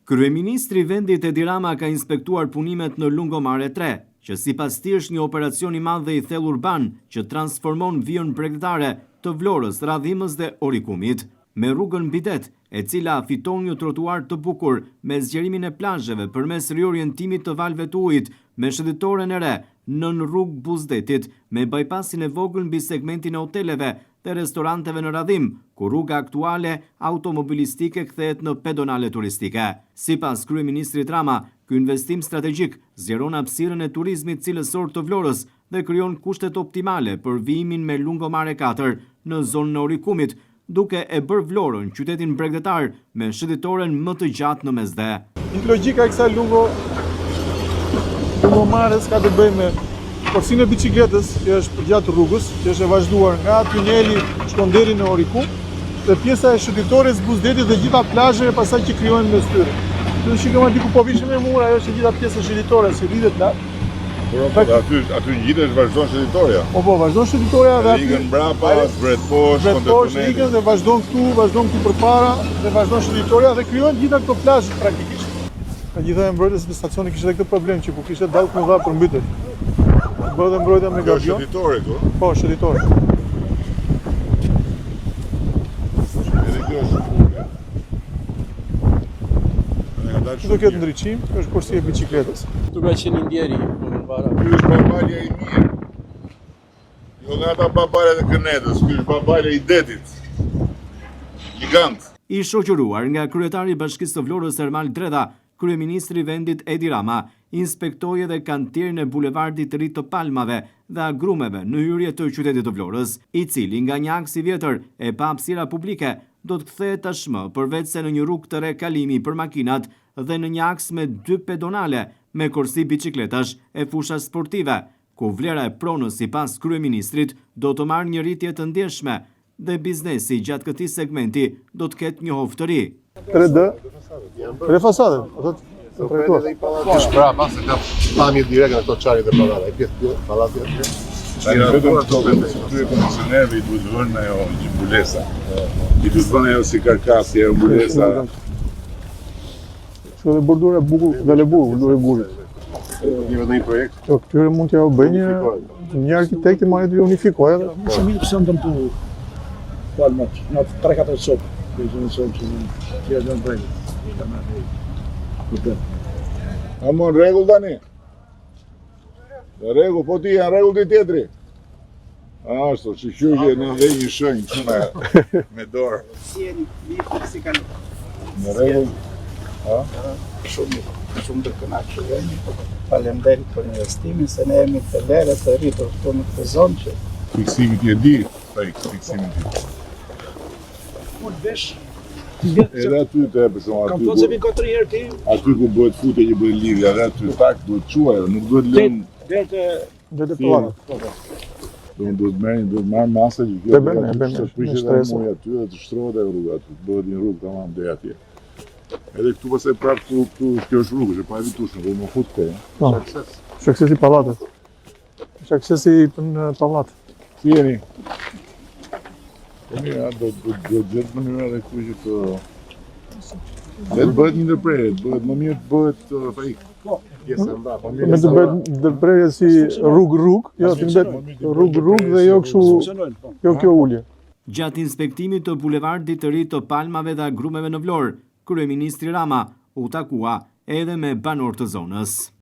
Kryeministri i vendit Edi Rama ka inspektuar punimet në Lungomare 3, që sipas tij është një operacion i madh dhe i thellë urban që transformon vijën bregdetare të Vlorës, Radhimës dhe Orikumit me rrugën bidet, e cila fiton një trotuar të bukur me zgjerimin e plazheve përmes riorientimit të valve të ujit, me shëndetoren e re nën rrugë Buzdetit, me bypassin e vogël mbi segmentin e hoteleve dhe restoranteve në Radhim, ku rruga aktuale automobilistike kthehet në pedonale turistike. Sipas kryeministrit Rama, ky investim strategjik zgjeron hapësirën e turizmit cilësor të Vlorës dhe krijon kushtet optimale për vijimin me Lungomare 4 në zonën e Orikumit, duke e bërë Vlorën qytetin bregdetar me shëndetoren më të gjatë në mesdhe. Logjika e kësaj Lungomares ka të bëjë me forcinë e biçikletës që është përgjatë rrugës, që është e vazhduar nga tuneli shkon deri në Orikum, dhe pjesa e shëndetores Buzdetit dhe gjitha plazhet e pasaj që krijohen mes tyre. Ju shikojmë aty ku po vishëm me mur, ajo është gjitha pjesa shëndetore që rritet lart. Aty gjithë vazhdon shëndetoria. Po, vazhdon shëndetoria dhe aty ikën mbrapa, zbret poshtë, ikën dhe vazhdon këtu përpara dhe vazhdon shëndetoria dhe krijohen gjitha këto plazhe praktikisht. Megjithatë mbrojtës së stacionit kishte këtë problem që ku kishte dallë më dha për mbytje. Bëhet mbrojtja me gabion. Shëndetore këtu? Po, shëndetore. Do këtë ndryqim, është kursi e biçikletës. Tu ka qenë ndjeri, Ky është babalja i mirë. Jo nga ata babalja e Kënetës, ky është babalja i detit. Gigant. I shoqëruar nga kryetari i Bashkisë së Vlorës Ermal Dredha, kryeministri i vendit Edi Rama inspektoi edhe kantierin e bulevardit të ri të Palmave dhe agrumeve në hyrje të qytetit të Vlorës, i cili nga një aks i vjetër e pa hapësira publike do të kthehet tashmë përveç se në një rrugë të re kalimi për makinat dhe në një aks me 2 pedonale me korsi biçikletash e fusha sportive, ku vlera e pronës sipas kryeministrit do të marrë një rritje të ndjeshme dhe biznesi gjatë këtij segmenti do të ketë një hovë të ri. 3D, tre fasade, Kish brapa se ka pamje direkt në këto çarje dhe pallate. Ai pjesë pallati aty. Tani vetëm këto këtyre koncesionerëve i duhet vënë ajo mbulesa. I duhet vënë ajo si karkasë, ajo mbulesa. Kjo dhe bordura e bukur, bordura e gurit. Një vetëm një projekt. Jo, këtyre mund t'ja bëjë një arkitekt i marrë të unifikojë edhe. Nëse mi pse ndëm tu palmat, në 3-4 sopë. Që tjerë në brejnë. A më në regull tani? Në regull, po ti janë regull të tjetëri? Ashtu, që qyqje në dhe një shënjë që me dorë. Si jeni, si kanë? Në regull? Shumë të kënaqur jemi. Faleminderit për investimin, se ne jemi të lere të rritur këtu në këtë zonë që Fiksimit i e di, fiksimit i. mund vesh. Edhe aty të për shumë Kam thonë se vinë 4 herë ti. aty ku bëhet futje që bëhet lidhja, edhe aty tak duhet quaj, nuk duhet lënë. Dhe Dhe pallate. Duhet marrë masa që kjo të prishet dhe muj aty dhe të shtrohet e rruga aty, të bëhet një rrugë tamam deri atje. Edhe këtu pastaj prapë këtu kjo është rrugë, që pa evitueshme, do më fut këtej. Është aksesi pallate. Është aksesi në pallat. Si jeni? Po mirë, do gjetë mënyra dhe ku që të... Dhe të bëhet një ndërprerje, bëhet më mirë të bëhet fajik. Pjesa e mbrapa. Me të bëhet ndërprerje si rrugë, jo të bëhet rrugë dhe jo kështu, jo kjo ulje. Gjatë inspektimit të bulevardit të ri të Palmave dhe agrumeve në Vlorë, kryeministri Rama u takua edhe me banor të zonës.